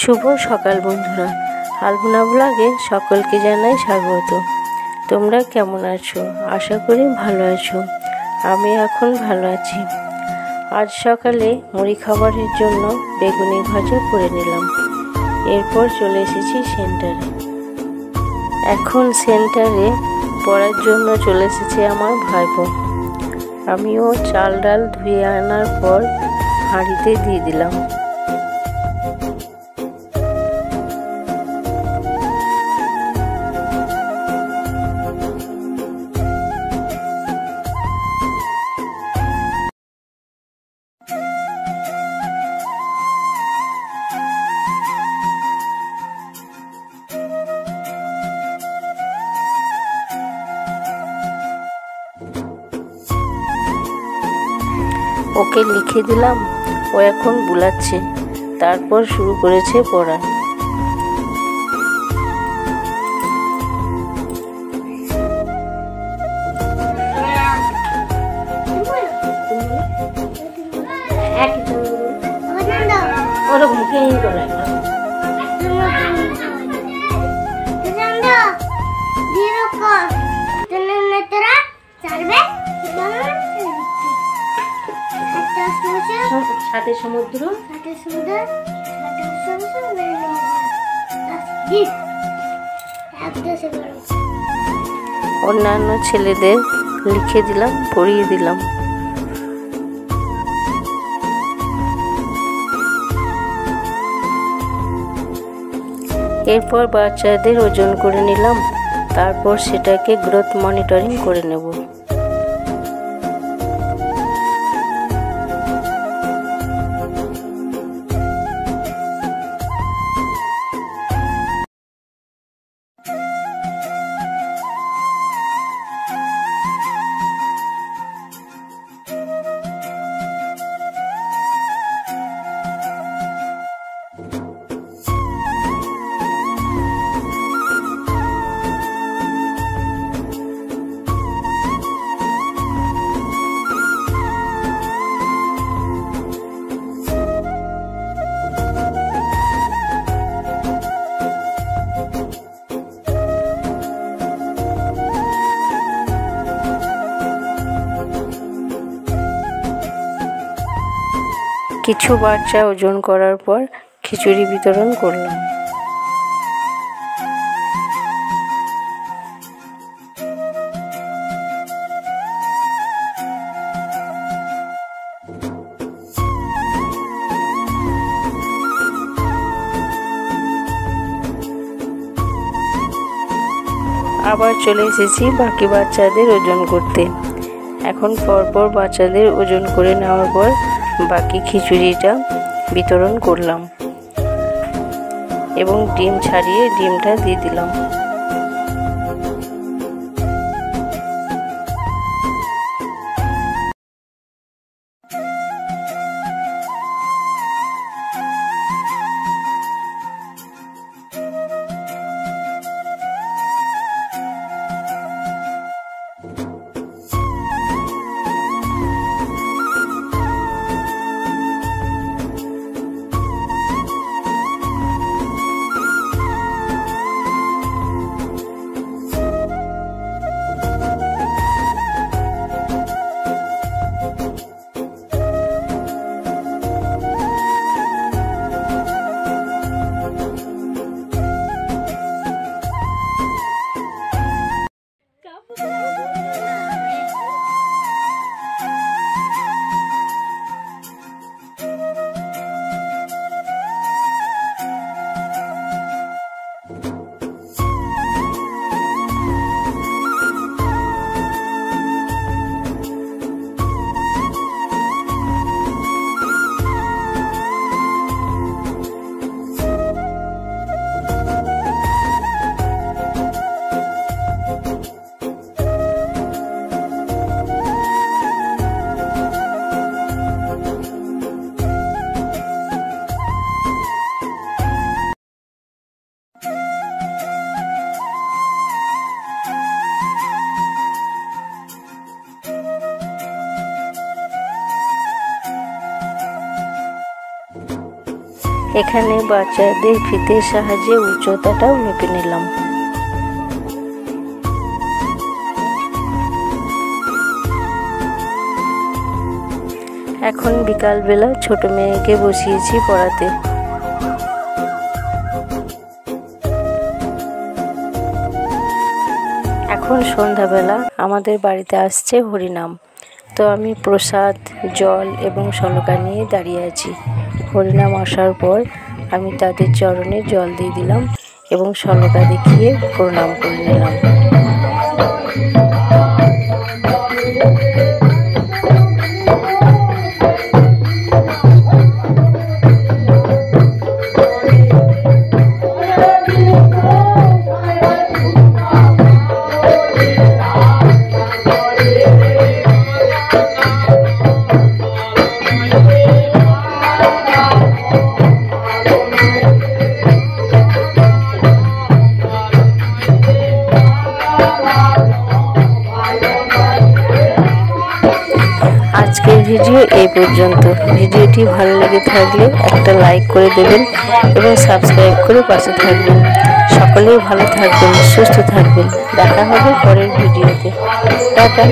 শুভ সকাল বন্ধুরা, আলপনা ব্লগে সকলকে জানাই স্বাগত। তোমরা কেমন আছো? আশা করি ভালো আছো। আমি এখন ভালো আছি। আজ সকালে মুড়ি খাবারের জন্য বেগুনি ভাজা করে নিলাম। এরপর চলে এসেছি সেন্টারে। এখন সেন্টারে পড়ার জন্য চলে এসেছে আমার ভাইপো। আমিও চাল ডাল ধুয়ে আনার পর হাঁড়িতে দিয়ে দিলাম। ওকে লিখে দিলাম, ও এখন বুলাচ্ছে। তারপর শুরু করেছে পড়া। ওরা মুখে করে সাথে সমুদ্র অন্যান্য ছেলেদের লিখে দিলাম, পড়িয়ে দিলাম। এরপর বাচ্চাদের ওজন করে নিলাম। তারপর সেটাকে গ্রোথ মনিটরিং করে নেব। কিছু বাচ্চা ওজন করার পর খিচুড়ি বিতরণ করলাম। আবার চলে এসেছি বাকি বাচ্চাদের ওজন করতে। এখন পরপর বাচ্চাদের ওজন করে নেওয়ার পর বাকি খিচুড়িটা বিতরণ করলাম এবং ডিম ছাড়িয়ে ডিমটা দিয়ে দিলাম। এখানে বাচ্চাদের ফিতের সাহায্যে উচ্চতাটাও মেপে নিলাম। এখন বিকালবেলা ছোট মেয়েকে বসিয়েছি পড়াতে। এখন সন্ধ্যাবেলা আমাদের বাড়িতে আসছে হরিনাম, তো আমি প্রসাদ, জল এবং শলকা নিয়ে দাঁড়িয়ে আছি। হরিনাম আসার পর আমি তাদের চরণে জল দিয়ে দিলাম এবং শলকা দেখিয়ে প্রণাম করে নিলাম। আজকের ভিডিও এই পর্যন্ত। ভিডিওটি ভালো লেগে থাকলে একটা লাইক করে দেবেন এবং সাবস্ক্রাইব করে পাশে থাকবেন। সকলেই ভালো থাকবেন, সুস্থ থাকবেন। দেখা হবে পরের ভিডিওতে। টাটা।